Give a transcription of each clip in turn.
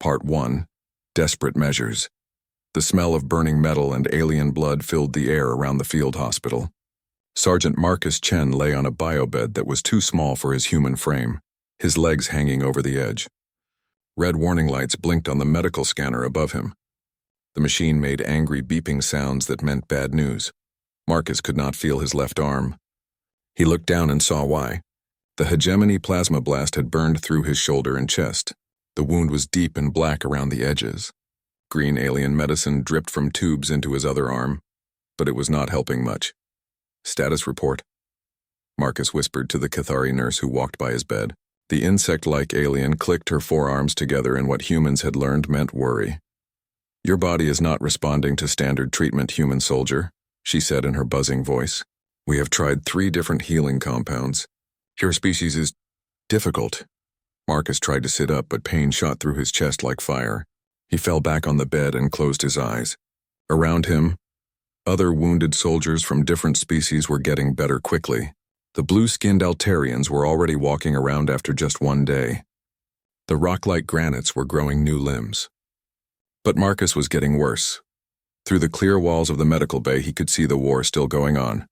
Part 1. Desperate Measures. The smell of burning metal and alien blood filled the air around the field hospital. Sergeant Marcus Chen lay on a biobed that was too small for his human frame, his legs hanging over the edge. Red warning lights blinked on the medical scanner above him. The machine made angry beeping sounds that meant bad news. Marcus could not feel his left arm. He looked down and saw why. The hegemony plasma blast had burned through his shoulder and chest. The wound was deep and black around the edges. Green alien medicine dripped from tubes into his other arm, but it was not helping much. Status report. Marcus whispered to the Cathari nurse who walked by his bed. The insect-like alien clicked her forearms together in what humans had learned meant worry. "Your body is not responding to standard treatment, human soldier," she said in her buzzing voice. "We have tried 3 different healing compounds. Your species is difficult." Marcus tried to sit up, but pain shot through his chest like fire. He fell back on the bed and closed his eyes. Around him, other wounded soldiers from different species were getting better quickly. The blue-skinned Altarians were already walking around after just 1 day. The rock-like granites were growing new limbs. But Marcus was getting worse. Through the clear walls of the medical bay, he could see the war still going on.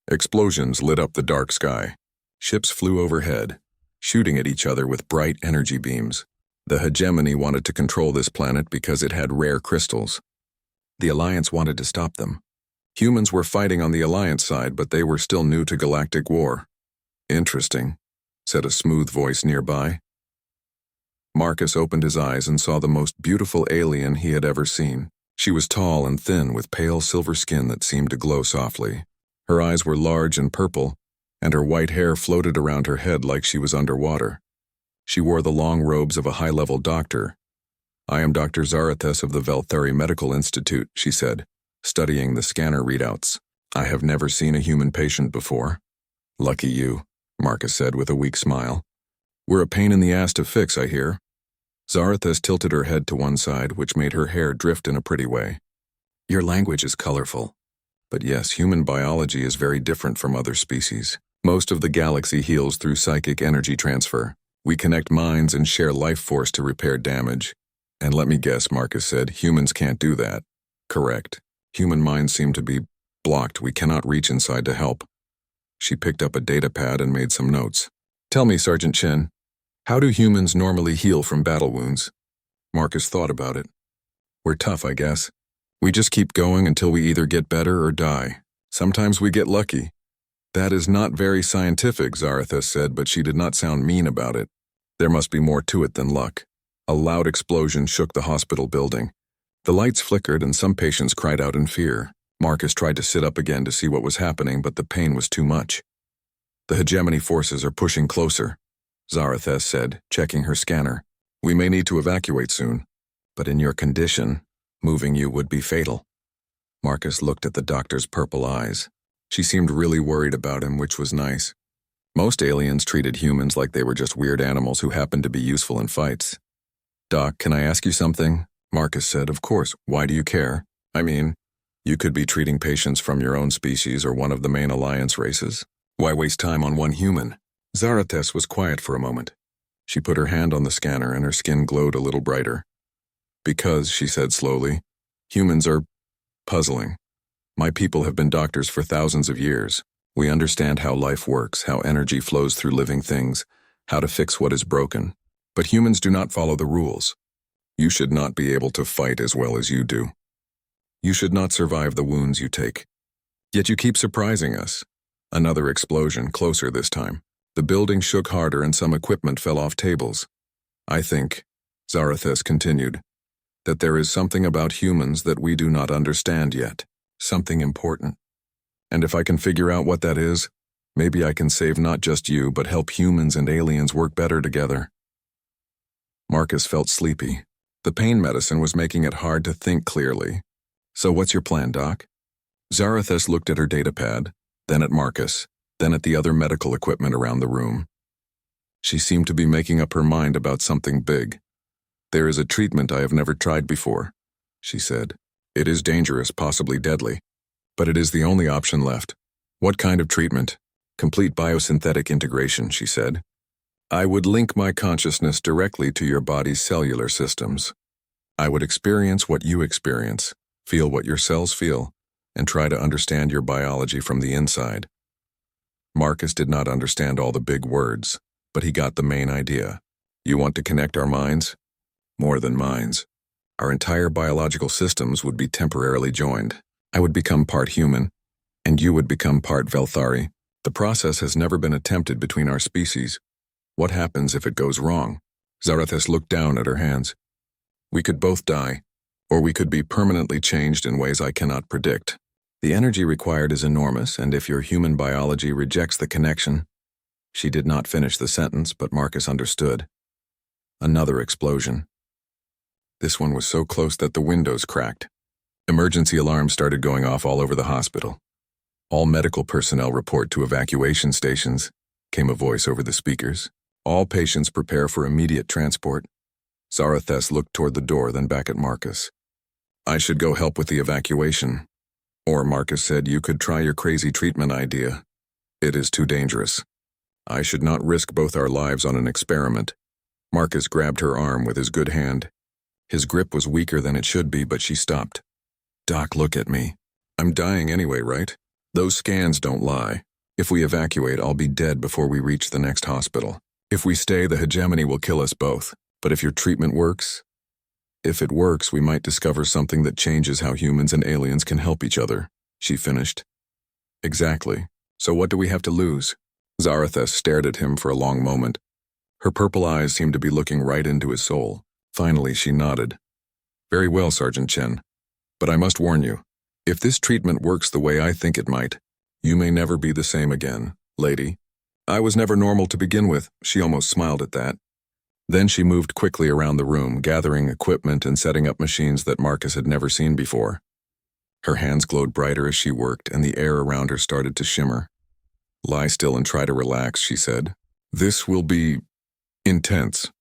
Explosions lit up the dark sky. Ships flew overhead, shooting at each other with bright energy beams. The hegemony wanted to control this planet because it had rare crystals. The Alliance wanted to stop them. Humans were fighting on the Alliance side, but they were still new to galactic war. "Interesting," said a smooth voice nearby. Marcus opened his eyes and saw the most beautiful alien he had ever seen. She was tall and thin with pale silver skin that seemed to glow softly. Her eyes were large and purple, and her white hair floated around her head like she was underwater. She wore the long robes of a high-level doctor. "I am Dr. Zarathus of the Velthari Medical Institute," she said, studying the scanner readouts. "I have never seen a human patient before." "Lucky you," Marcus said with a weak smile. "We're a pain in the ass to fix, I hear." Zarathus tilted her head to one side, which made her hair drift in a pretty way. "Your language is colorful. But yes, human biology is very different from other species. Most of the galaxy heals through psychic energy transfer. We connect minds and share life force to repair damage. And let me guess," Marcus said, "humans can't do that." "Correct. Human minds seem to be blocked. We cannot reach inside to help." She picked up a data pad and made some notes. "Tell me, Sergeant Chen, how do humans normally heal from battle wounds?" Marcus thought about it. "We're tough, I guess. We just keep going until we either get better or die. Sometimes we get lucky." "That is not very scientific," Zarathus said, but she did not sound mean about it. There must be more to it than luck. A loud explosion shook the hospital building. The lights flickered and some patients cried out in fear. Marcus tried to sit up again to see what was happening, but the pain was too much. "The hegemony forces are pushing closer," Zarathus said, checking her scanner. "We may need to evacuate soon, but in your condition, moving you would be fatal." Marcus looked at the doctor's purple eyes. She seemed really worried about him, which was nice. Most aliens treated humans like they were just weird animals who happened to be useful in fights. "Doc, can I ask you something?" Marcus said. "Of course. Why do you care? I mean, you could be treating patients from your own species or one of the main Alliance races. Why waste time on one human?" Zarathus was quiet for a moment. She put her hand on the scanner and her skin glowed a little brighter. "Because," she said slowly, "humans are puzzling. My people have been doctors for thousands of years. We understand how life works, how energy flows through living things, how to fix what is broken. But humans do not follow the rules. You should not be able to fight as well as you do. You should not survive the wounds you take. Yet you keep surprising us." Another explosion, closer this time. The building shook harder and some equipment fell off tables. "I think," Zarathus continued, "that there is something about humans that we do not understand yet. Something important. And if I can figure out what that is, maybe I can save not just you, but help humans and aliens work better together." Marcus felt sleepy. The pain medicine was making it hard to think clearly. "So what's your plan, Doc?" Zarathus looked at her datapad, then at Marcus, then at the other medical equipment around the room. She seemed to be making up her mind about something big. "There is a treatment I have never tried before," she said. "It is dangerous, possibly deadly, but it is the only option left." "What kind of treatment?" "Complete biosynthetic integration," she said. I would link my consciousness directly to your body's cellular systems. I would experience what you experience, feel what your cells feel, and try to understand your biology from the inside. Marcus did not understand all the big words, but he got the main idea. You want to connect our minds? More than minds. Our entire biological systems would be temporarily joined. I would become part human, and you would become part Velthari. The process has never been attempted between our species. What happens if it goes wrong? Zarathus looked down at her hands. We could both die, or we could be permanently changed in ways I cannot predict. The energy required is enormous, and if your human biology rejects the connection— She did not finish the sentence, but Marcus understood. Another explosion. This one was so close that the windows cracked. Emergency alarms started going off all over the hospital. All medical personnel report to evacuation stations, came a voice over the speakers. All patients prepare for immediate transport. Zarathus looked toward the door, then back at Marcus. I should go help with the evacuation. Or Marcus said, you could try your crazy treatment idea. It is too dangerous. I should not risk both our lives on an experiment. Marcus grabbed her arm with his good hand. His grip was weaker than it should be, but she stopped. Doc, look at me. I'm dying anyway, right? Those scans don't lie. If we evacuate, I'll be dead before we reach the next hospital. If we stay, the hegemony will kill us both. But if your treatment works— If it works, we might discover something that changes how humans and aliens can help each other, she finished. Exactly. So what do we have to lose? Zarathus stared at him for a long moment. Her purple eyes seemed to be looking right into his soul. Finally, she nodded. Very well, Sergeant Chen. But I must warn you, if this treatment works the way I think it might, you may never be the same again, lady. I was never normal to begin with, she almost smiled at that. Then she moved quickly around the room, gathering equipment and setting up machines that Marcus had never seen before. Her hands glowed brighter as she worked, and the air around her started to shimmer. Lie still and try to relax, she said. This will be intense.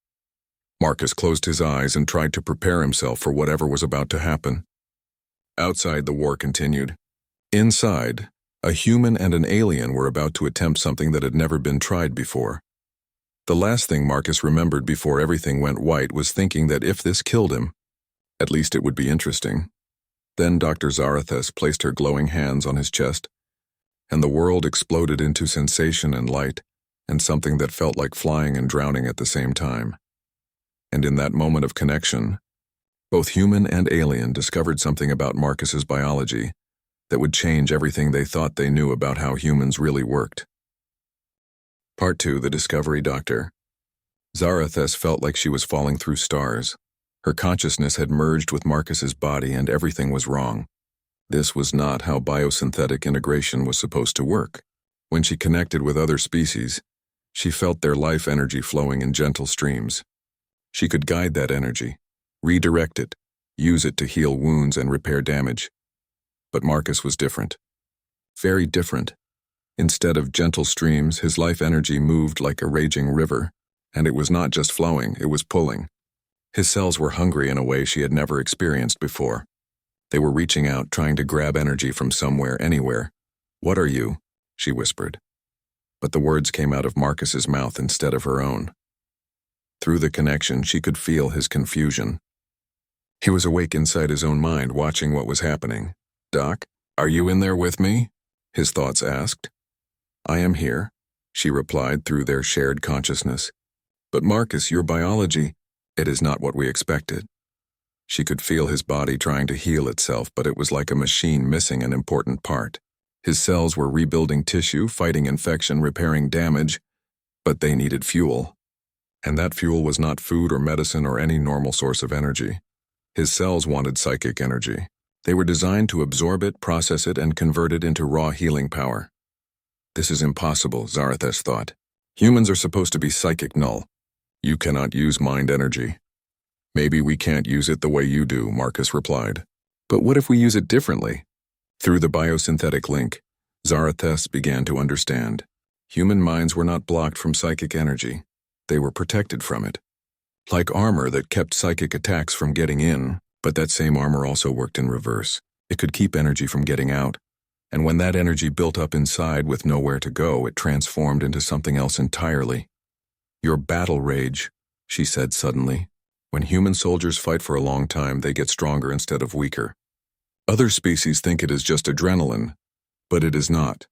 Marcus closed his eyes and tried to prepare himself for whatever was about to happen. Outside, the war continued. Inside, a human and an alien were about to attempt something that had never been tried before. The last thing Marcus remembered before everything went white was thinking that if this killed him, at least it would be interesting. Then Dr. Zarathus placed her glowing hands on his chest, and the world exploded into sensation and light, and something that felt like flying and drowning at the same time. And in that moment of connection, both human and alien discovered something about Marcus's biology that would change everything they thought they knew about how humans really worked. Part 2, The Discovery Doctor. Zarathus felt like she was falling through stars. Her consciousness had merged with Marcus's body and everything was wrong. This was not how biosynthetic integration was supposed to work. When she connected with other species, she felt their life energy flowing in gentle streams. She could guide that energy, redirect it, use it to heal wounds and repair damage. But Marcus was different. Very different. Instead of gentle streams, his life energy moved like a raging river, and it was not just flowing, it was pulling. His cells were hungry in a way she had never experienced before. They were reaching out, trying to grab energy from somewhere, anywhere. What are you? She whispered. But the words came out of Marcus's mouth instead of her own. Through the connection, she could feel his confusion. He was awake inside his own mind, watching what was happening. Doc, are you in there with me? His thoughts asked. I am here, she replied through their shared consciousness. But Marcus, your biology, it is not what we expected. She could feel his body trying to heal itself, but it was like a machine missing an important part. His cells were rebuilding tissue, fighting infection, repairing damage, but they needed fuel. And that fuel was not food or medicine or any normal source of energy. His cells wanted psychic energy. They were designed to absorb it, process it, and convert it into raw healing power. This is impossible, Zarathus thought. Humans are supposed to be psychic null. You cannot use mind energy. Maybe we can't use it the way you do, Marcus replied. But what if we use it differently? Through the biosynthetic link, Zarathus began to understand. Human minds were not blocked from psychic energy. They were protected from it. Like armor that kept psychic attacks from getting in, but that same armor also worked in reverse. It could keep energy from getting out. And when that energy built up inside with nowhere to go, it transformed into something else entirely. Your battle rage, she said suddenly. When human soldiers fight for a long time, they get stronger instead of weaker. Other species think it is just adrenaline, but it is not.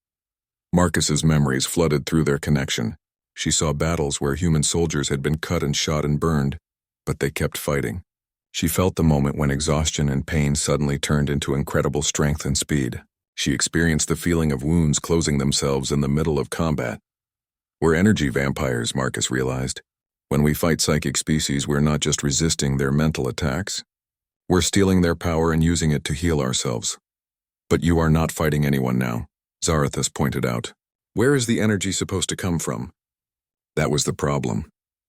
Marcus's memories flooded through their connection. She saw battles where human soldiers had been cut and shot and burned, but they kept fighting. She felt the moment when exhaustion and pain suddenly turned into incredible strength and speed. She experienced the feeling of wounds closing themselves in the middle of combat. We're energy vampires, Marcus realized. When we fight psychic species, we're not just resisting their mental attacks. We're stealing their power and using it to heal ourselves. But you are not fighting anyone now, Zarathus pointed out. Where is the energy supposed to come from? That was the problem.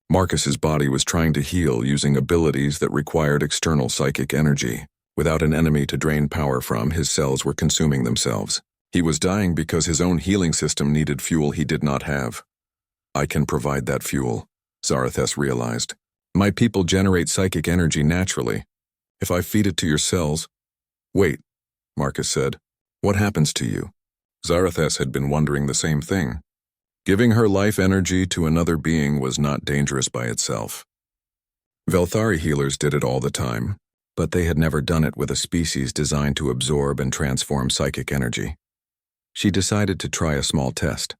Marcus's body was trying to heal using abilities that required external psychic energy. Without an enemy to drain power from, his cells were consuming themselves. He was dying because his own healing system needed fuel he did not have. I can provide that fuel, Zarathus realized. My people generate psychic energy naturally. If I feed it to your cells... Wait, Marcus said. What happens to you? Zarathus had been wondering the same thing. Giving her life energy to another being was not dangerous by itself. Velthari healers did it all the time, but they had never done it with a species designed to absorb and transform psychic energy. She decided to try a small test.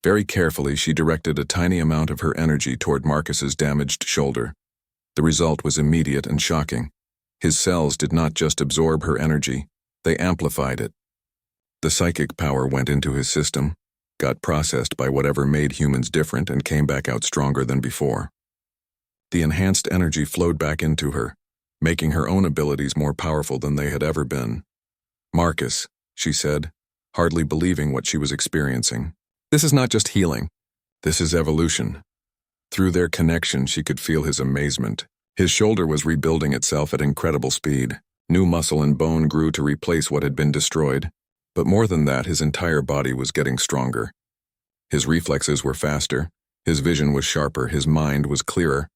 Very carefully, she directed a tiny amount of her energy toward Marcus's damaged shoulder. The result was immediate and shocking. His cells did not just absorb her energy, they amplified it. The psychic power went into his system, got processed by whatever made humans different, and came back out stronger than before. The enhanced energy flowed back into her, making her own abilities more powerful than they had ever been. Marcus, she said, hardly believing what she was experiencing. This is not just healing. This is evolution. Through their connection, she could feel his amazement. His shoulder was rebuilding itself at incredible speed. New muscle and bone grew to replace what had been destroyed. But more than that, his entire body was getting stronger. His reflexes were faster, his vision was sharper, his mind was clearer,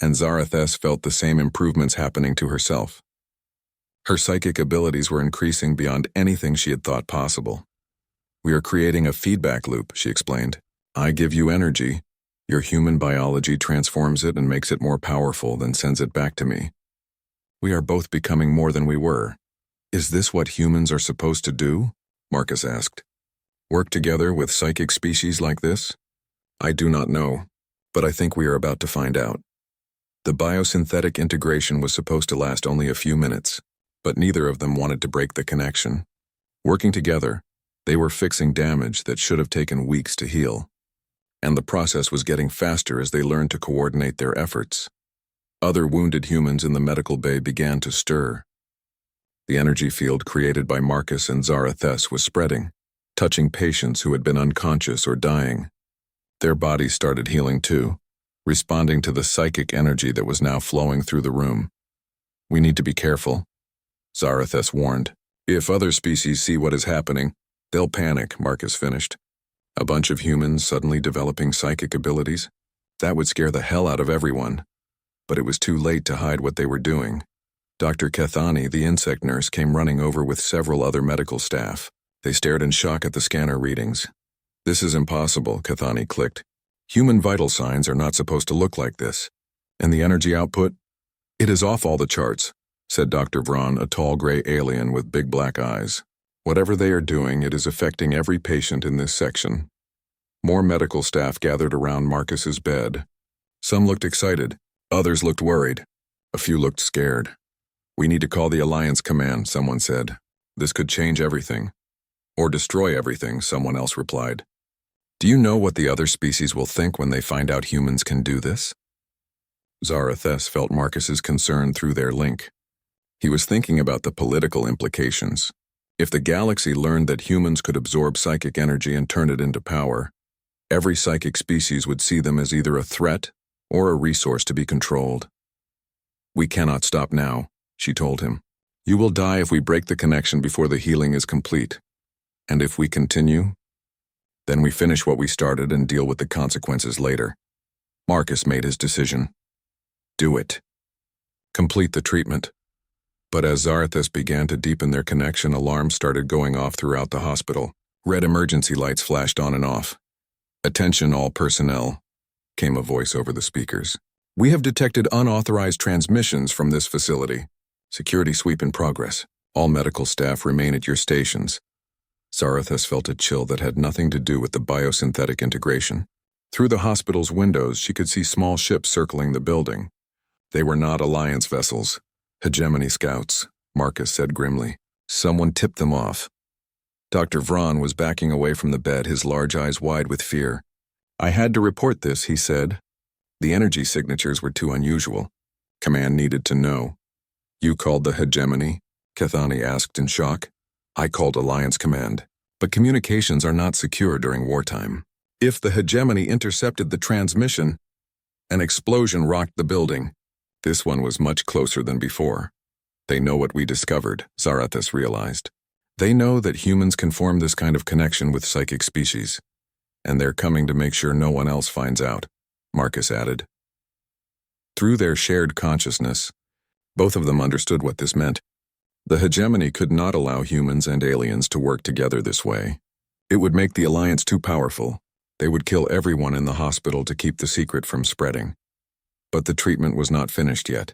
and Zarathus felt the same improvements happening to herself. Her psychic abilities were increasing beyond anything she had thought possible. We are creating a feedback loop, she explained. I give you energy. Your human biology transforms it and makes it more powerful, then sends it back to me. We are both becoming more than we were. Is this what humans are supposed to do? Marcus asked. Work together with psychic species like this? I do not know, but I think we are about to find out. The biosynthetic integration was supposed to last only a few minutes, but neither of them wanted to break the connection. Working together, they were fixing damage that should have taken weeks to heal. And the process was getting faster as they learned to coordinate their efforts. Other wounded humans in the medical bay began to stir. The energy field created by Marcus and Zarathus was spreading, touching patients who had been unconscious or dying. Their bodies started healing too, responding to the psychic energy that was now flowing through the room. We need to be careful, Zarathus warned. If other species see what is happening, they'll panic, Marcus finished. A bunch of humans suddenly developing psychic abilities? That would scare the hell out of everyone. But it was too late to hide what they were doing. Dr. Kethani, the insect nurse, came running over with several other medical staff. They stared in shock at the scanner readings. This is impossible, Kethani clicked. Human vital signs are not supposed to look like this. And the energy output? It is off all the charts, said Dr. Vron, a tall gray alien with big black eyes. Whatever they are doing, it is affecting every patient in this section. More medical staff gathered around Marcus's bed. Some looked excited, others looked worried. A few looked scared. We need to call the Alliance Command, someone said. This could change everything. Or destroy everything, someone else replied. Do you know what the other species will think when they find out humans can do this? Zarathus felt Marcus's concern through their link. He was thinking about the political implications. If the galaxy learned that humans could absorb psychic energy and turn it into power, every psychic species would see them as either a threat or a resource to be controlled. We cannot stop now, she told him. You will die if we break the connection before the healing is complete. And if we continue, then we finish what we started and deal with the consequences later. Marcus made his decision. Do it. Complete the treatment. But as Zarathus began to deepen their connection, alarms started going off throughout the hospital. Red emergency lights flashed on and off. Attention all personnel. came a voice over the speakers. "We have detected unauthorized transmissions from this facility. Security sweep in progress. All medical staff remain at your stations." Zarathus felt a chill that had nothing to do with the biosynthetic integration. Through the hospital's windows, she could see small ships circling the building. They were not Alliance vessels. Hegemony scouts, Marcus said grimly. Someone tipped them off. Dr. Vron was backing away from the bed, his large eyes wide with fear. "I had to report this," he said. "The energy signatures were too unusual. Command needed to know." "You called the Hegemony?" Cathani asked in shock. "I called Alliance Command. But communications are not secure during wartime. If the Hegemony intercepted the transmission, an explosion rocked the building. This one was much closer than before. They know what we discovered," Zarathus realized. "They know that humans can form this kind of connection with psychic species. And they're coming to make sure no one else finds out," Marcus added. Through their shared consciousness, both of them understood what this meant. The Hegemony could not allow humans and aliens to work together this way. It would make the Alliance too powerful. They would kill everyone in the hospital to keep the secret from spreading. But the treatment was not finished yet.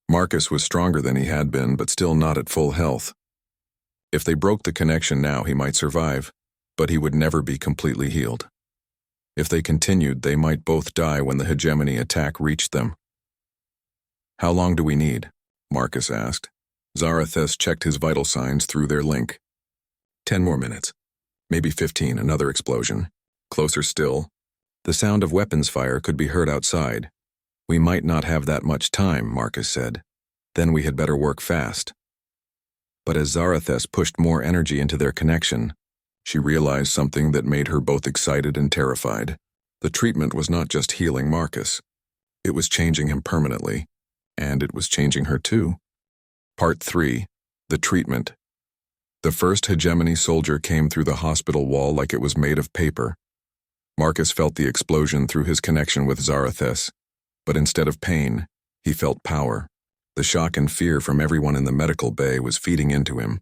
Marcus was stronger than he had been, but still not at full health. If they broke the connection now, he might survive, but he would never be completely healed. If they continued, they might both die when the Hegemony attack reached them. "How long do we need?" Marcus asked. Zarathus checked his vital signs through their link. 10 more minutes. Maybe 15, another explosion. Closer still. The sound of weapons fire could be heard outside. "We might not have that much time," Marcus said. "Then we had better work fast." But as Zarathus pushed more energy into their connection, she realized something that made her both excited and terrified. The treatment was not just healing Marcus. It was changing him permanently, and it was changing her too. Part 3. The Treatment. The first Hegemony soldier came through the hospital wall like it was made of paper. Marcus felt the explosion through his connection with Zarathus, but instead of pain, he felt power. The shock and fear from everyone in the medical bay was feeding into him,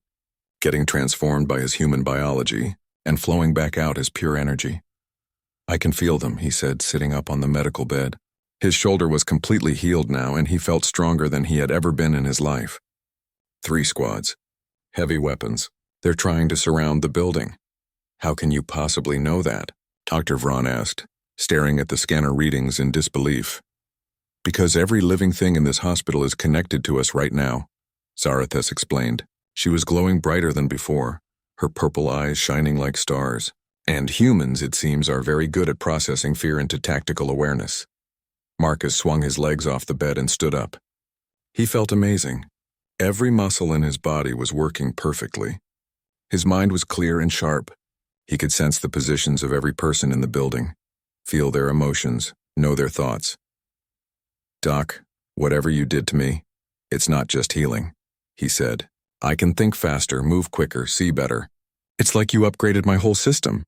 getting transformed by his human biology and flowing back out as pure energy. "I can feel them," he said, sitting up on the medical bed. His shoulder was completely healed now, and he felt stronger than he had ever been in his life. 3 squads. Heavy weapons. They're trying to surround the building. "How can you possibly know that?" Dr. Vron asked, staring at the scanner readings in disbelief. "Because every living thing in this hospital is connected to us right now," Zarathus explained. She was glowing brighter than before, her purple eyes shining like stars. "And humans, it seems, are very good at processing fear into tactical awareness." Marcus swung his legs off the bed and stood up. He felt amazing. Every muscle in his body was working perfectly. His mind was clear and sharp. He could sense the positions of every person in the building, feel their emotions, know their thoughts. "Doc, whatever you did to me, it's not just healing," he said. "I can think faster, move quicker, see better. It's like you upgraded my whole system."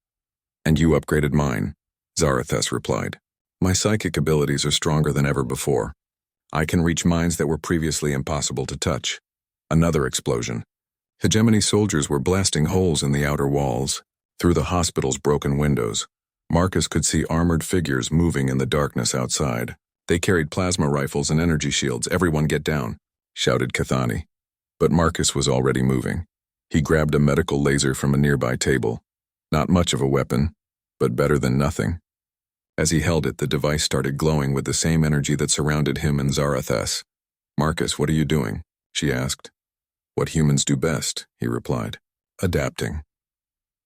"And you upgraded mine," Zarathus replied. "My psychic abilities are stronger than ever before. I can reach minds that were previously impossible to touch." Another explosion. Hegemony soldiers were blasting holes in the outer walls. Through the hospital's broken windows, Marcus could see armored figures moving in the darkness outside. They carried plasma rifles and energy shields. "Everyone get down," shouted Cathani. But Marcus was already moving. He grabbed a medical laser from a nearby table. Not much of a weapon, but better than nothing. As he held it, the device started glowing with the same energy that surrounded him and Zarathus. "Marcus, what are you doing?" she asked. "What humans do best," he replied. "Adapting."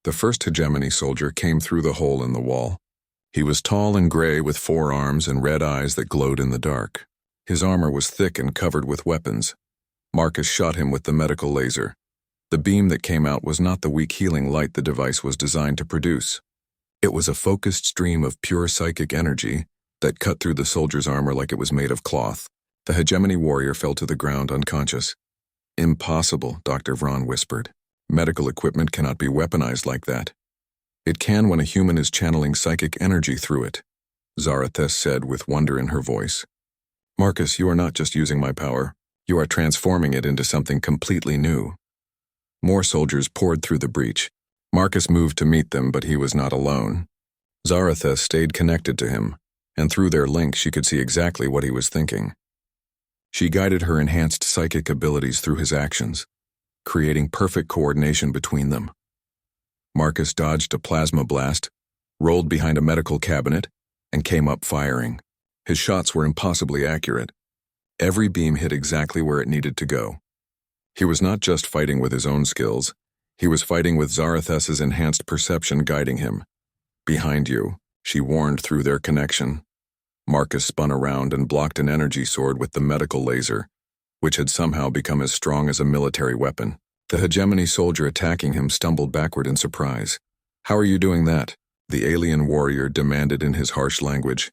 The first Hegemony soldier came through the hole in the wall. He was tall and gray with 4 arms and red eyes that glowed in the dark. His armor was thick and covered with weapons. Marcus shot him with the medical laser. The beam that came out was not the weak healing light the device was designed to produce. It was a focused stream of pure psychic energy that cut through the soldier's armor like it was made of cloth. The Hegemony warrior fell to the ground unconscious. "Impossible," Dr. Vron whispered. "Medical equipment cannot be weaponized like that." "It can when a human is channeling psychic energy through it," Zarathus said with wonder in her voice. "Marcus, you are not just using my power. You are transforming it into something completely new." More soldiers poured through the breach. Marcus moved to meet them, but he was not alone. Zarathus stayed connected to him, and through their link she could see exactly what he was thinking. She guided her enhanced psychic abilities through his actions, creating perfect coordination between them. Marcus dodged a plasma blast, rolled behind a medical cabinet, and came up firing. His shots were impossibly accurate. Every beam hit exactly where it needed to go. He was not just fighting with his own skills, he was fighting with Zarathus's enhanced perception guiding him. "Behind you," she warned through their connection. Marcus spun around and blocked an energy sword with the medical laser, which had somehow become as strong as a military weapon. The hegemony soldier attacking him stumbled backward in surprise. "How are you doing that?" the alien warrior demanded in his harsh language.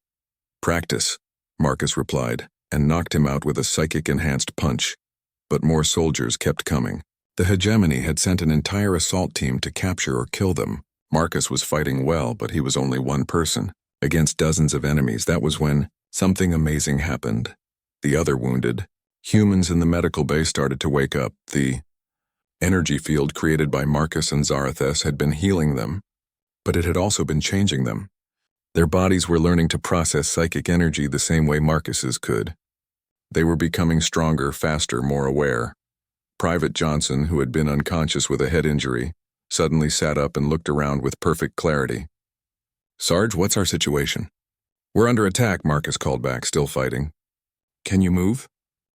"Practice," Marcus replied, and knocked him out with a psychic-enhanced punch. But more soldiers kept coming. The hegemony had sent an entire assault team to capture or kill them. Marcus was fighting well, but he was only one person. Against dozens of enemies, that was when something amazing happened. The other wounded, humans in the medical bay, started to wake up. The energy field created by Marcus and Zarathus had been healing them, but it had also been changing them. Their bodies were learning to process psychic energy the same way Marcus's could. They were becoming stronger, faster, more aware. Private Johnson, who had been unconscious with a head injury, suddenly sat up and looked around with perfect clarity. "Sarge, what's our situation?" "We're under attack," Marcus called back, still fighting. "Can you move?"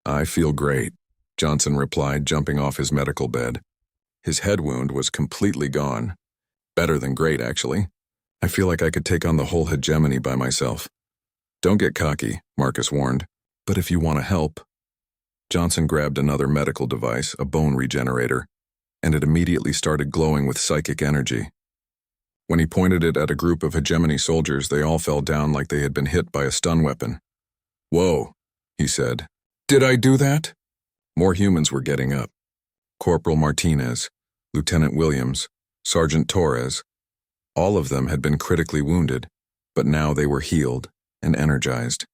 "I feel great," Johnson replied, jumping off his medical bed. His head wound was completely gone. Better than great, actually. "I feel like I could take on the whole hegemony by myself." "Don't get cocky," Marcus warned. "But if you want to help." Johnson grabbed another medical device, a bone regenerator, and it immediately started glowing with psychic energy. When he pointed it at a group of hegemony soldiers, they all fell down like they had been hit by a stun weapon. "Whoa," he said. "Did I do that?" More humans were getting up. Corporal Martinez, Lieutenant Williams, Sergeant Torres. All of them had been critically wounded, but now they were healed and energized.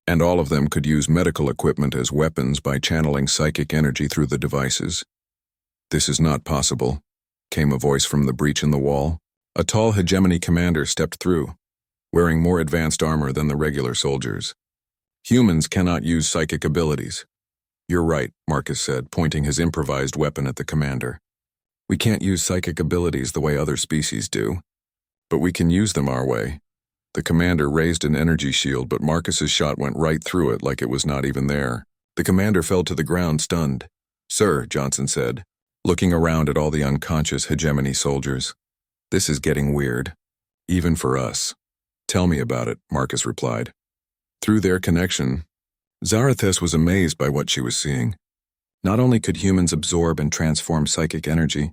And all of them could use medical equipment as weapons by channeling psychic energy through the devices. "This is not possible," came a voice from the breach in the wall. A tall hegemony commander stepped through, wearing more advanced armor than the regular soldiers. "Humans cannot use psychic abilities." "You're right," Marcus said, pointing his improvised weapon at the commander. "We can't use psychic abilities the way other species do, but we can use them our way." The commander raised an energy shield, but Marcus's shot went right through it like it was not even there. The commander fell to the ground, stunned. "Sir," Johnson said, looking around at all the unconscious hegemony soldiers. "This is getting weird. Even for us." "Tell me about it," Marcus replied. Through their connection, Zarathus was amazed by what she was seeing. Not only could humans absorb and transform psychic energy,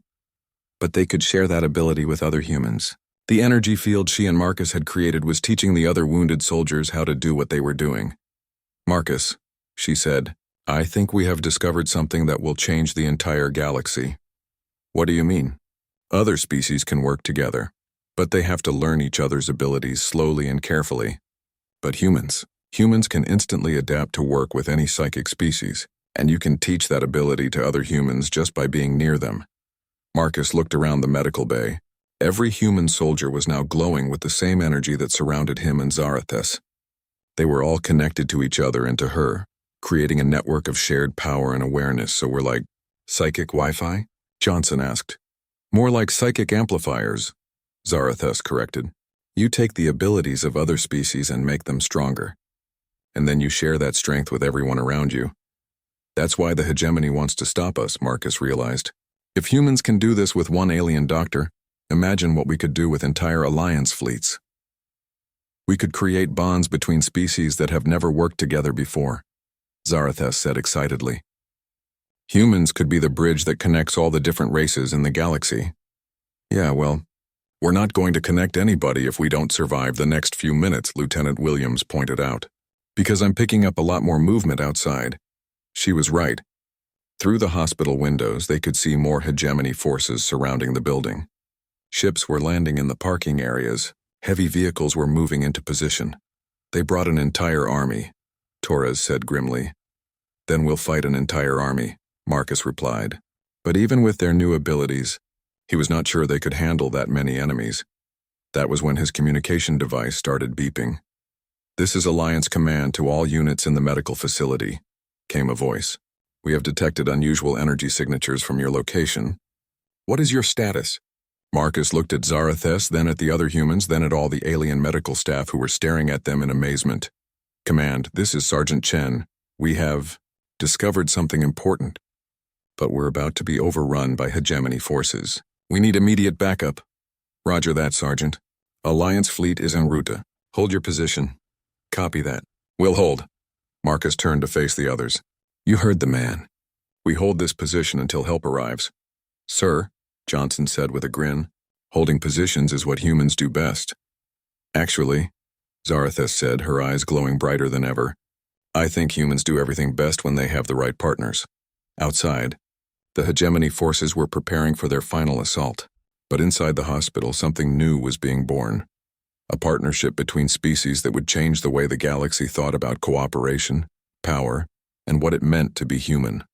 but they could share that ability with other humans. The energy field she and Marcus had created was teaching the other wounded soldiers how to do what they were doing. "Marcus," she said, "I think we have discovered something that will change the entire galaxy." "What do you mean?" "Other species can work together, but they have to learn each other's abilities slowly and carefully. But humans can instantly adapt to work with any psychic species, and you can teach that ability to other humans just by being near them." Marcus looked around the medical bay. Every human soldier was now glowing with the same energy that surrounded him and Zarathus. They were all connected to each other and to her, creating a network of shared power and awareness. "So we're like psychic Wi-Fi?" Johnson asked. "More like psychic amplifiers," Zarathus corrected. "You take the abilities of other species and make them stronger. And then you share that strength with everyone around you. That's why the hegemony wants to stop us," Marcus realized. "If humans can do this with one alien doctor, imagine what we could do with entire alliance fleets. We could create bonds between species that have never worked together before," Zarathus said excitedly. "Humans could be the bridge that connects all the different races in the galaxy." "Yeah, well, we're not going to connect anybody if we don't survive the next few minutes," Lieutenant Williams pointed out. "Because I'm picking up a lot more movement outside." She was right. Through the hospital windows, they could see more hegemony forces surrounding the building. Ships were landing in the parking areas. Heavy vehicles were moving into position. "They brought an entire army," Torres said grimly. "Then we'll fight an entire army," Marcus replied. But even with their new abilities, he was not sure they could handle that many enemies. That was when his communication device started beeping. "This is Alliance Command to all units in the medical facility," came a voice. "We have detected unusual energy signatures from your location. What is your status?" Marcus looked at Zarathes, then at the other humans, then at all the alien medical staff who were staring at them in amazement. "Command, this is Sergeant Chen. We have discovered something important, but we're about to be overrun by hegemony forces. We need immediate backup." "Roger that, Sergeant. Alliance fleet is en route. Hold your position." "Copy that." "We'll hold." Marcus turned to face the others. "You heard the man. We hold this position until help arrives." "Sir," Johnson said with a grin, "holding positions is what humans do best." "Actually," Zarathes said, her eyes glowing brighter than ever, "I think humans do everything best when they have the right partners." Outside, the hegemony forces were preparing for their final assault. But inside the hospital, something new was being born. A partnership between species that would change the way the galaxy thought about cooperation, power, and what it meant to be human.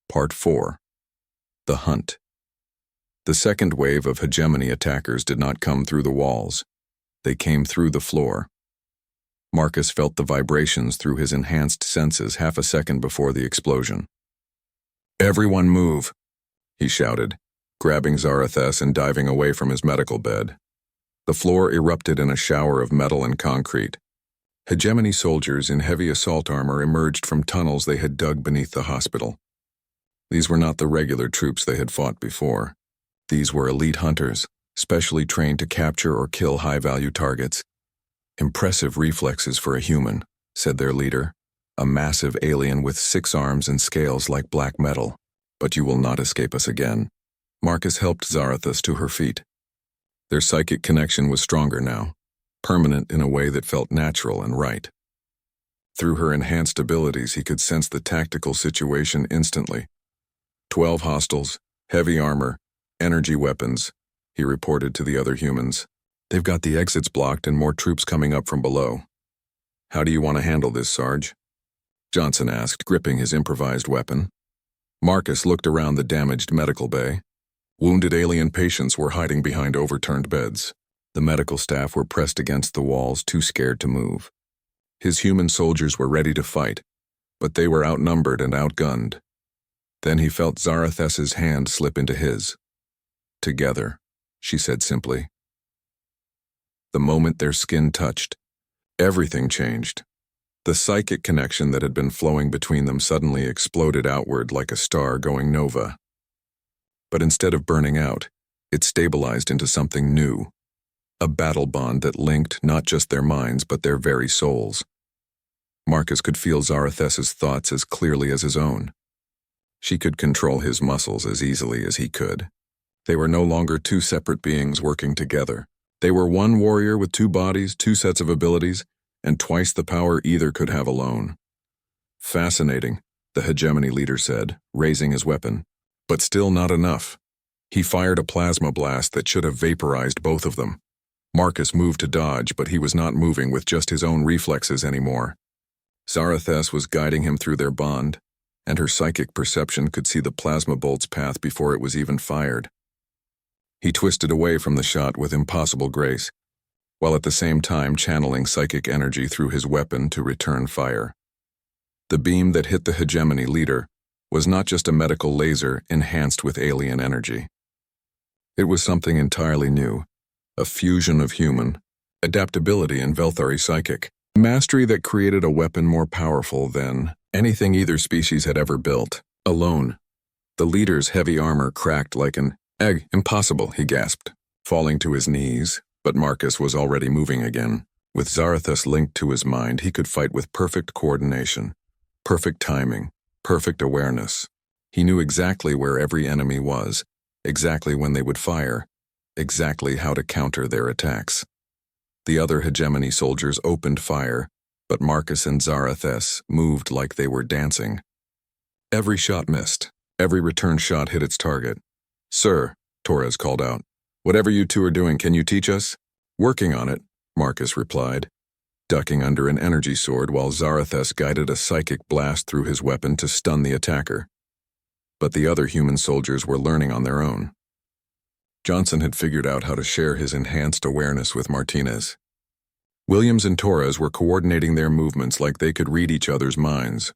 Part 4. The Hunt. The second wave of hegemony attackers did not come through the walls. They came through the floor. Marcus felt the vibrations through his enhanced senses half a second before the explosion. "Everyone move," he shouted, grabbing Zarathes and diving away from his medical bed. The floor erupted in a shower of metal and concrete. Hegemony soldiers in heavy assault armor emerged from tunnels they had dug beneath the hospital. These were not the regular troops they had fought before. These were elite hunters, specially trained to capture or kill high-value targets. "Impressive reflexes for a human," said their leader, a massive alien with 6 arms and scales like black metal. "But you will not escape us again." Marcus helped Zarathes to her feet. Their psychic connection was stronger now, permanent in a way that felt natural and right. Through her enhanced abilities, he could sense the tactical situation instantly. 12 hostiles, heavy armor, energy weapons, he reported to the other humans. "They've got the exits blocked and more troops coming up from below." "How do you want to handle this, Sarge?" Johnson asked, gripping his improvised weapon. Marcus looked around the damaged medical bay. Wounded alien patients were hiding behind overturned beds. The medical staff were pressed against the walls, too scared to move. His human soldiers were ready to fight, but they were outnumbered and outgunned. Then he felt Zarathes's hand slip into his. "Together," she said simply. The moment their skin touched, everything changed. The psychic connection that had been flowing between them suddenly exploded outward like a star going nova. But instead of burning out, it stabilized into something new. A battle bond that linked not just their minds but their very souls. Marcus could feel Zarathes's thoughts as clearly as his own. She could control his muscles as easily as he could. They were no longer 2 separate beings working together. They were one warrior with 2 bodies, 2 sets of abilities, and twice the power either could have alone. "Fascinating," the hegemony leader said, raising his weapon. But still not enough. He fired a plasma blast that should have vaporized both of them. Marcus moved to dodge, but he was not moving with just his own reflexes anymore. Zarathes was guiding him through their bond, and her psychic perception could see the plasma bolt's path before it was even fired. He twisted away from the shot with impossible grace, while at the same time channeling psychic energy through his weapon to return fire. The beam that hit the hegemony leader was not just a medical laser enhanced with alien energy. It was something entirely new, a fusion of human, adaptability and Velthari psychic, mastery that created a weapon more powerful than anything either species had ever built, alone. The leader's heavy armor cracked like an egg. "Impossible," he gasped, falling to his knees, but Marcus was already moving again. With Zarathes linked to his mind, he could fight with perfect coordination, perfect timing, perfect awareness. He knew exactly where every enemy was, exactly when they would fire, exactly how to counter their attacks. The other hegemony soldiers opened fire, but Marcus and Zarathes moved like they were dancing. Every shot missed. Every return shot hit its target. "Sir," Torres called out, "whatever you two are doing, can you teach us?" "Working on it," Marcus replied, ducking under an energy sword while Zarathes guided a psychic blast through his weapon to stun the attacker. But the other human soldiers were learning on their own. Johnson had figured out how to share his enhanced awareness with Martinez. Williams and Torres were coordinating their movements like they could read each other's minds.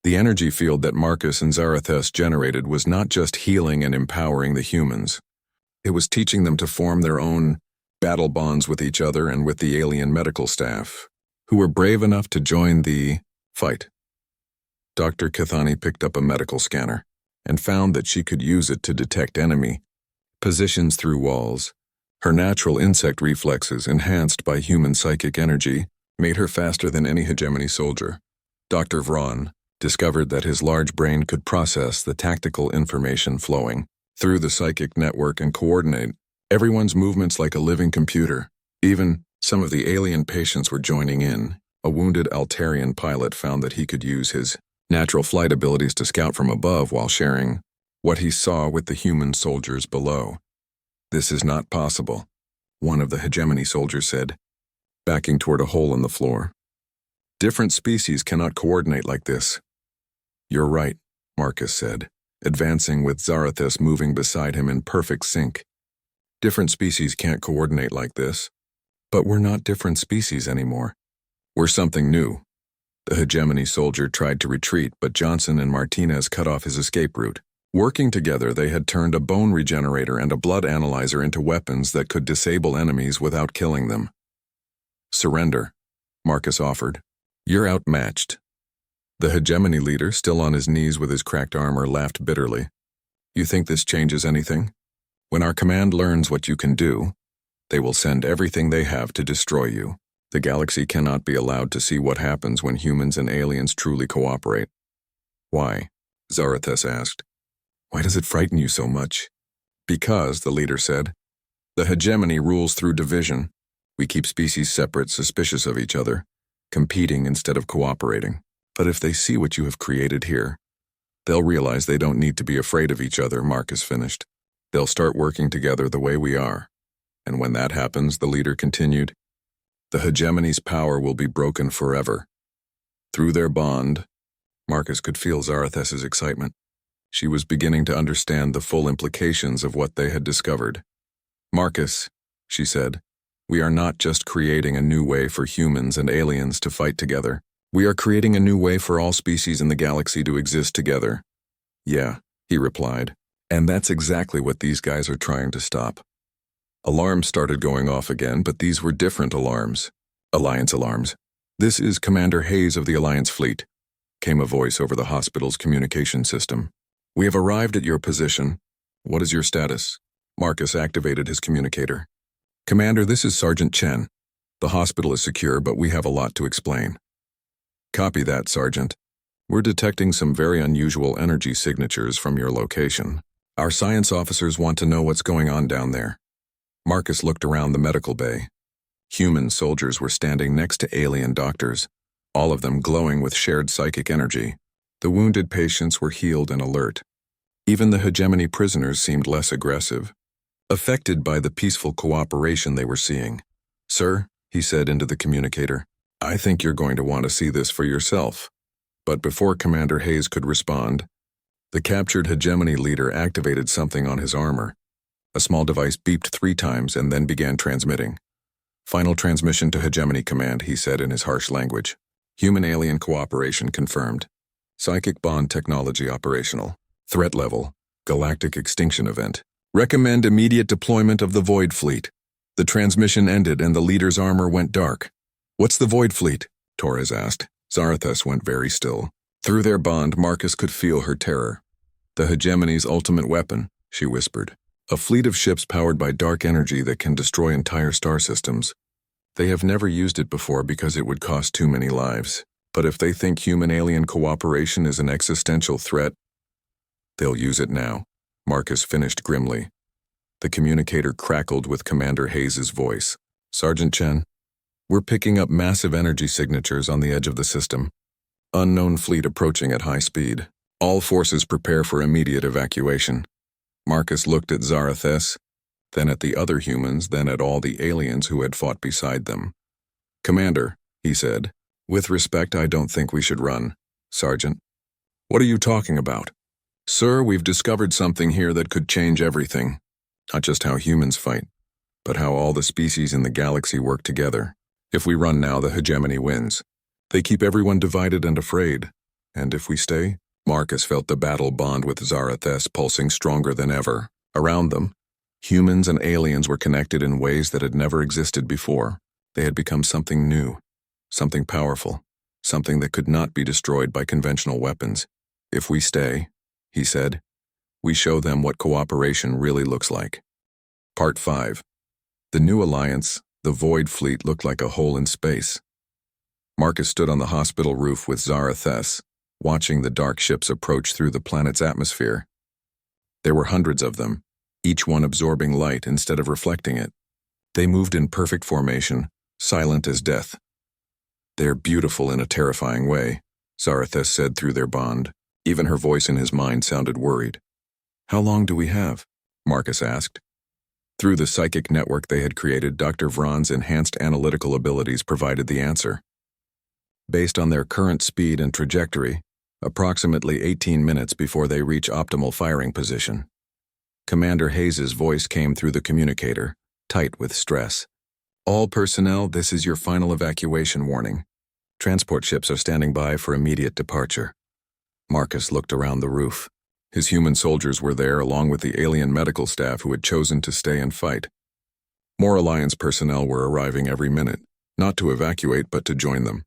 The energy field that Marcus and Zarathus generated was not just healing and empowering the humans. It was teaching them to form their own battle bonds with each other and with the alien medical staff, who were brave enough to join the fight. Dr. Cathani picked up a medical scanner and found that she could use it to detect enemy positions through walls. Her natural insect reflexes, enhanced by human psychic energy, made her faster than any hegemony soldier. Dr. Vron discovered that his large brain could process the tactical information flowing through the psychic network and coordinate everyone's movements like a living computer. Even some of the alien patients were joining in. A wounded Altarian pilot found that he could use his natural flight abilities to scout from above while sharing what he saw with the human soldiers below. "This is not possible," one of the hegemony soldiers said, backing toward a hole in the floor. "Different species cannot coordinate like this." "You're right," Marcus said, advancing with Zarathus moving beside him in perfect sync. "Different species can't coordinate like this. But we're not different species anymore. We're something new." The hegemony soldier tried to retreat, but Johnson and Martinez cut off his escape route. Working together, they had turned a bone regenerator and a blood analyzer into weapons that could disable enemies without killing them. "Surrender," Marcus offered. "You're outmatched." The hegemony leader, still on his knees with his cracked armor, laughed bitterly. "You think this changes anything? When our command learns what you can do, they will send everything they have to destroy you. The galaxy cannot be allowed to see what happens when humans and aliens truly cooperate." "Why?" Zarathus asked. "Why does it frighten you so much?" "Because," the leader said, "the hegemony rules through division. We keep species separate, suspicious of each other, competing instead of cooperating. But if they see what you have created here, they'll realize they don't need to be afraid of each other," Marcus finished. "They'll start working together the way we are. And when that happens," the leader continued, "the hegemony's power will be broken forever." Through their bond, Marcus could feel Zarathus's excitement. She was beginning to understand the full implications of what they had discovered. "Marcus," she said, "we are not just creating a new way for humans and aliens to fight together. We are creating a new way for all species in the galaxy to exist together." "Yeah," he replied, "and that's exactly what these guys are trying to stop." Alarms started going off again, but these were different alarms. Alliance alarms. "This is Commander Hayes of the Alliance Fleet," came a voice over the hospital's communication system. "We have arrived at your position. What is your status?" Marcus activated his communicator. "Commander, this is Sergeant Chen. The hospital is secure, but we have a lot to explain." "Copy that, Sergeant. We're detecting some very unusual energy signatures from your location. Our science officers want to know what's going on down there." Marcus looked around the medical bay. Human soldiers were standing next to alien doctors, all of them glowing with shared psychic energy. The wounded patients were healed and alert. Even the hegemony prisoners seemed less aggressive, affected by the peaceful cooperation they were seeing. "Sir," he said into the communicator, "I think you're going to want to see this for yourself." But before Commander Hayes could respond, the captured hegemony leader activated something on his armor. A small device beeped 3 times and then began transmitting. "Final transmission to Hegemony Command," he said in his harsh language. "Human-alien cooperation confirmed. Psychic bond technology operational. Threat level, galactic extinction event. Recommend immediate deployment of the Void Fleet." The transmission ended and the leader's armor went dark. "What's the Void Fleet?" Torres asked. Zarathus went very still. Through their bond, Marcus could feel her terror. "The hegemony's ultimate weapon," she whispered. "A fleet of ships powered by dark energy that can destroy entire star systems. They have never used it before because it would cost too many lives. But if they think human-alien cooperation is an existential threat, they'll use it now," Marcus finished grimly. The communicator crackled with Commander Hayes' voice. "Sergeant Chen, we're picking up massive energy signatures on the edge of the system. Unknown fleet approaching at high speed. All forces prepare for immediate evacuation." Marcus looked at Zarathus, then at the other humans, then at all the aliens who had fought beside them. "Commander," he said, "with respect, I don't think we should run." "Sergeant." "What are you talking about?" "Sir, we've discovered something here that could change everything. Not just how humans fight, but how all the species in the galaxy work together. If we run now, the hegemony wins. They keep everyone divided and afraid. And if we stay? Marcus felt the battle bond with Zarathus pulsing stronger than ever. Around them, humans and aliens were connected in ways that had never existed before. They had become something new, something powerful, something that could not be destroyed by conventional weapons. If we stay, he said, we show them what cooperation really looks like. Part 5. The new alliance, the Void Fleet, looked like a hole in space. Marcus stood on the hospital roof with Zarathus, watching the dark ships approach through the planet's atmosphere. There were hundreds of them, each one absorbing light instead of reflecting it. They moved in perfect formation, silent as death. "They're beautiful in a terrifying way," Zarathus said through their bond. Even her voice in his mind sounded worried. "How long do we have?" Marcus asked. Through the psychic network they had created, Dr. Vraughn's enhanced analytical abilities provided the answer. Based on their current speed and trajectory, approximately 18 minutes before they reach optimal firing position. Commander Hayes's voice came through the communicator, tight with stress. "All personnel, this is your final evacuation warning. Transport ships are standing by for immediate departure." Marcus looked around the roof. His human soldiers were there along with the alien medical staff who had chosen to stay and fight. More Alliance personnel were arriving every minute, not to evacuate but to join them.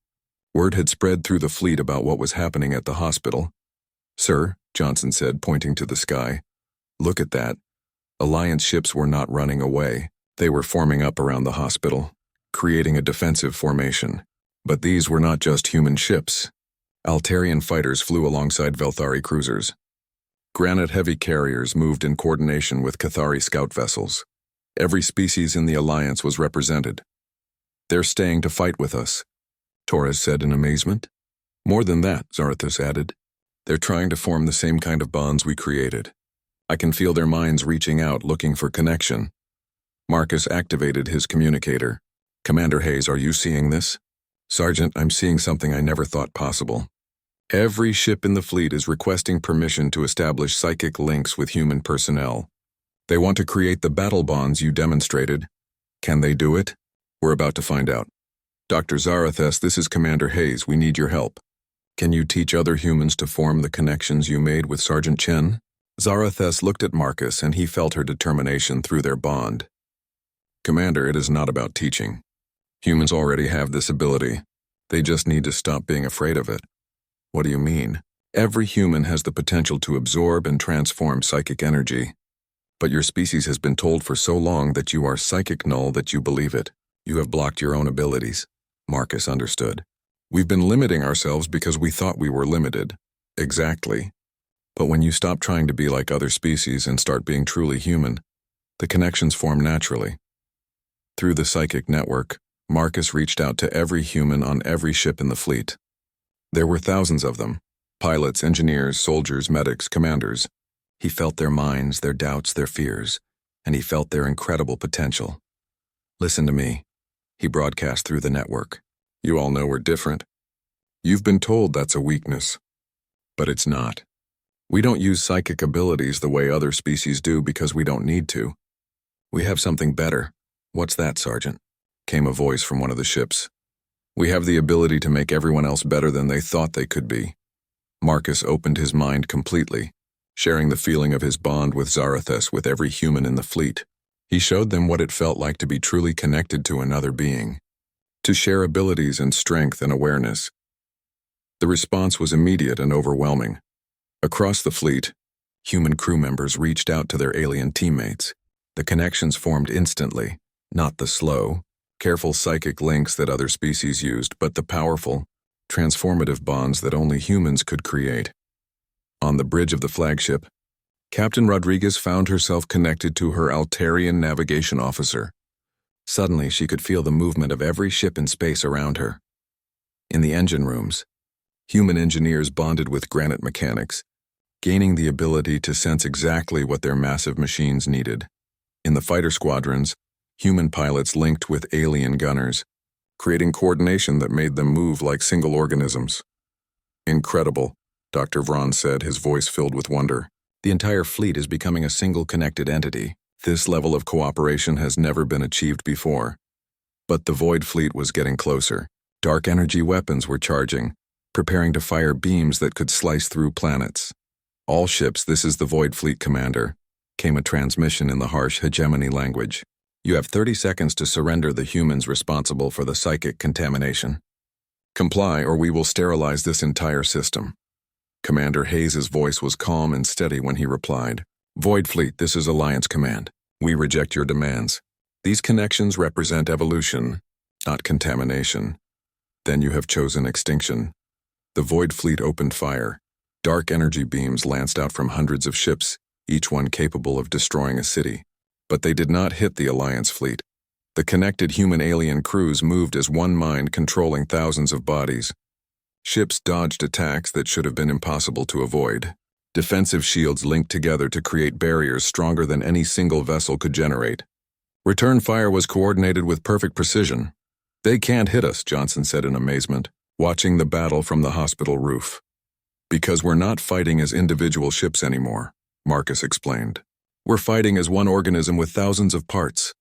Word had spread through the fleet about what was happening at the hospital. "Sir," Johnson said, pointing to the sky, "look at that." Alliance ships were not running away. They were forming up around the hospital, creating a defensive formation. But these were not just human ships. Altarian fighters flew alongside Velthari cruisers. Granite heavy carriers moved in coordination with Cathari scout vessels. Every species in the Alliance was represented. "They're staying to fight with us," Torres said in amazement. "More than that," Zarathus added. "They're trying to form the same kind of bonds we created. I can feel their minds reaching out, looking for connection." Marcus activated his communicator. "Commander Hayes, are you seeing this?" "Sergeant, I'm seeing something I never thought possible. Every ship in the fleet is requesting permission to establish psychic links with human personnel. They want to create the battle bonds you demonstrated. Can they do it? We're about to find out. Dr. Zarathus, this is Commander Hayes. We need your help. Can you teach other humans to form the connections you made with Sergeant Chen?" Zarathus looked at Marcus, and he felt her determination through their bond. "Commander, it is not about teaching. Humans already have this ability. They just need to stop being afraid of it." "What do you mean?" "Every human has the potential to absorb and transform psychic energy. But your species has been told for so long that you are psychic null that you believe it. You have blocked your own abilities." Marcus understood. "We've been limiting ourselves because we thought we were limited." "Exactly. But when you stop trying to be like other species and start being truly human, the connections form naturally." Through the psychic network, Marcus reached out to every human on every ship in the fleet. There were thousands of them: pilots, engineers, soldiers, medics, commanders. He felt their minds, their doubts, their fears, and he felt their incredible potential. "Listen to me," he broadcast through the network. "You all know we're different. You've been told that's a weakness. But it's not. We don't use psychic abilities the way other species do because we don't need to. We have something better." "What's that, Sergeant?" came a voice from one of the ships. "We have the ability to make everyone else better than they thought they could be." Marcus opened his mind completely, sharing the feeling of his bond with Zarathus with every human in the fleet. He showed them what it felt like to be truly connected to another being, to share abilities and strength and awareness. The response was immediate and overwhelming. Across the fleet, human crew members reached out to their alien teammates. The connections formed instantly, not the slow, careful psychic links that other species used, but the powerful, transformative bonds that only humans could create. On the bridge of the flagship, Captain Rodriguez found herself connected to her Altarian navigation officer. Suddenly, she could feel the movement of every ship in space around her. In the engine rooms, human engineers bonded with granite mechanics, gaining the ability to sense exactly what their massive machines needed. In the fighter squadrons, human pilots linked with alien gunners, creating coordination that made them move like single organisms. "Incredible," Dr. Vaughn said, his voice filled with wonder. "The entire fleet is becoming a single connected entity. This level of cooperation has never been achieved before." But the Void Fleet was getting closer. Dark energy weapons were charging, preparing to fire beams that could slice through planets. "All ships, this is the Void Fleet, Commander," came a transmission in the harsh hegemony language. "You have 30 seconds to surrender the humans responsible for the psychic contamination. Comply or we will sterilize this entire system." Commander Hayes's voice was calm and steady when he replied, "Void Fleet, this is Alliance Command. We reject your demands. These connections represent evolution, not contamination. Then you have chosen extinction." The Void Fleet opened fire. Dark energy beams lanced out from hundreds of ships, each one capable of destroying a city. But they did not hit the Alliance fleet. The connected human-alien crews moved as one mind, controlling thousands of bodies. Ships dodged attacks that should have been impossible to avoid. Defensive shields linked together to create barriers stronger than any single vessel could generate. Return fire was coordinated with perfect precision. "They can't hit us," Johnson said in amazement, watching the battle from the hospital roof. "Because we're not fighting as individual ships anymore," Marcus explained. "We're fighting as one organism with thousands of parts."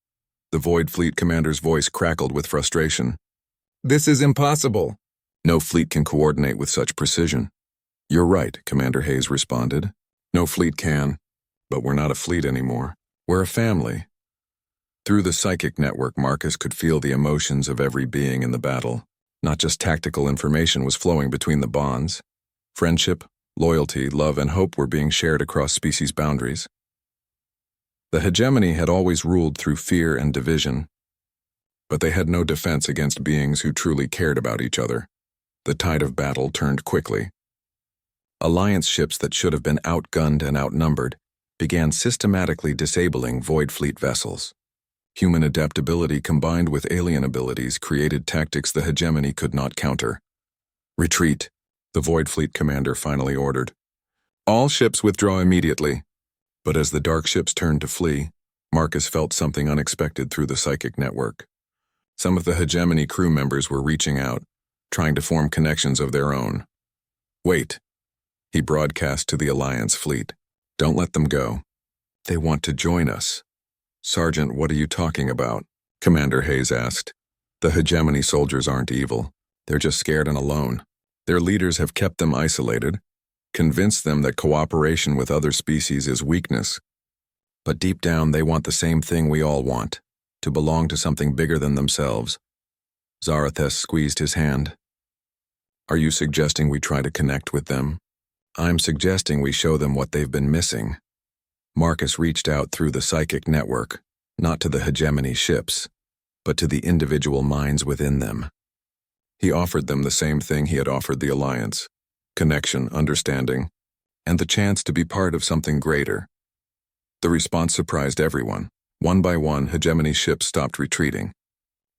The Void Fleet commander's voice crackled with frustration. "This is impossible. No fleet can coordinate with such precision." "You're right," Commander Hayes responded. "No fleet can. But we're not a fleet anymore. We're a family." Through the psychic network, Marcus could feel the emotions of every being in the battle. Not just tactical information was flowing between the bonds. Friendship, loyalty, love, and hope were being shared across species boundaries. The hegemony had always ruled through fear and division, but they had no defense against beings who truly cared about each other. The tide of battle turned quickly. Alliance ships that should have been outgunned and outnumbered began systematically disabling Void Fleet vessels. Human adaptability combined with alien abilities created tactics the hegemony could not counter. "Retreat," the Void Fleet commander finally ordered. "All ships withdraw immediately." But as the dark ships turned to flee, Marcus felt something unexpected through the psychic network. Some of the hegemony crew members were reaching out, trying to form connections of their own. "Wait," he broadcast to the Alliance fleet. "Don't let them go. They want to join us." "Sergeant, what are you talking about?" Commander Hayes asked. "The hegemony soldiers aren't evil. They're just scared and alone. Their leaders have kept them isolated, convinced them that cooperation with other species is weakness. But deep down, they want the same thing we all want, to belong to something bigger than themselves." Zarathus squeezed his hand. "Are you suggesting we try to connect with them?" "I'm suggesting we show them what they've been missing." Marcus reached out through the psychic network, not to the hegemony ships, but to the individual minds within them. He offered them the same thing he had offered the Alliance: connection, understanding, and the chance to be part of something greater. The response surprised everyone. One by one, hegemony ships stopped retreating.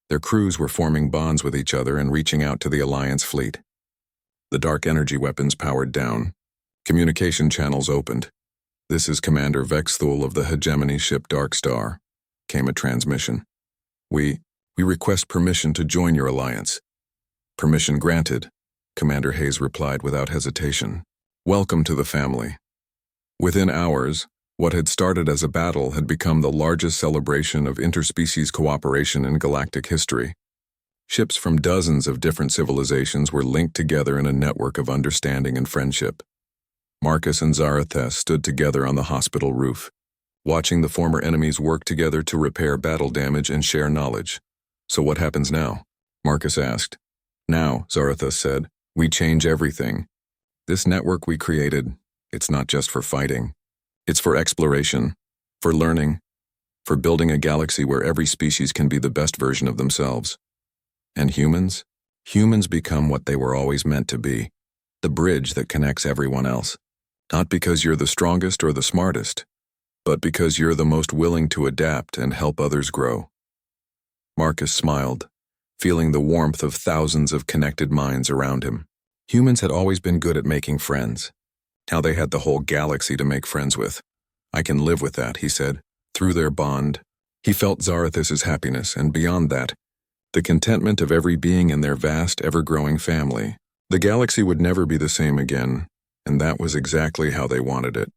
Their crews were forming bonds with each other and reaching out to the Alliance fleet. The dark energy weapons powered down. Communication channels opened. "This is Commander Vexthul of the hegemony ship Dark Star," came a transmission. We request permission to join your alliance." "Permission granted," Commander Hayes replied without hesitation. "Welcome to the family." Within hours, what had started as a battle had become the largest celebration of interspecies cooperation in galactic history. Ships from dozens of different civilizations were linked together in a network of understanding and friendship. Marcus and Zarathus stood together on the hospital roof, watching the former enemies work together to repair battle damage and share knowledge. "So what happens now?" Marcus asked. "Now," Zarathus said, "we change everything. This network we created, it's not just for fighting. It's for exploration, for learning, for building a galaxy where every species can be the best version of themselves. And humans? Humans become what they were always meant to be, the bridge that connects everyone else. Not because you're the strongest or the smartest, but because you're the most willing to adapt and help others grow." Marcus smiled, feeling the warmth of thousands of connected minds around him. Humans had always been good at making friends. Now they had the whole galaxy to make friends with. "I can live with that," he said. Through their bond, he felt Zarathus's happiness, and beyond that, the contentment of every being in their vast, ever-growing family. The galaxy would never be the same again, and that was exactly how they wanted it.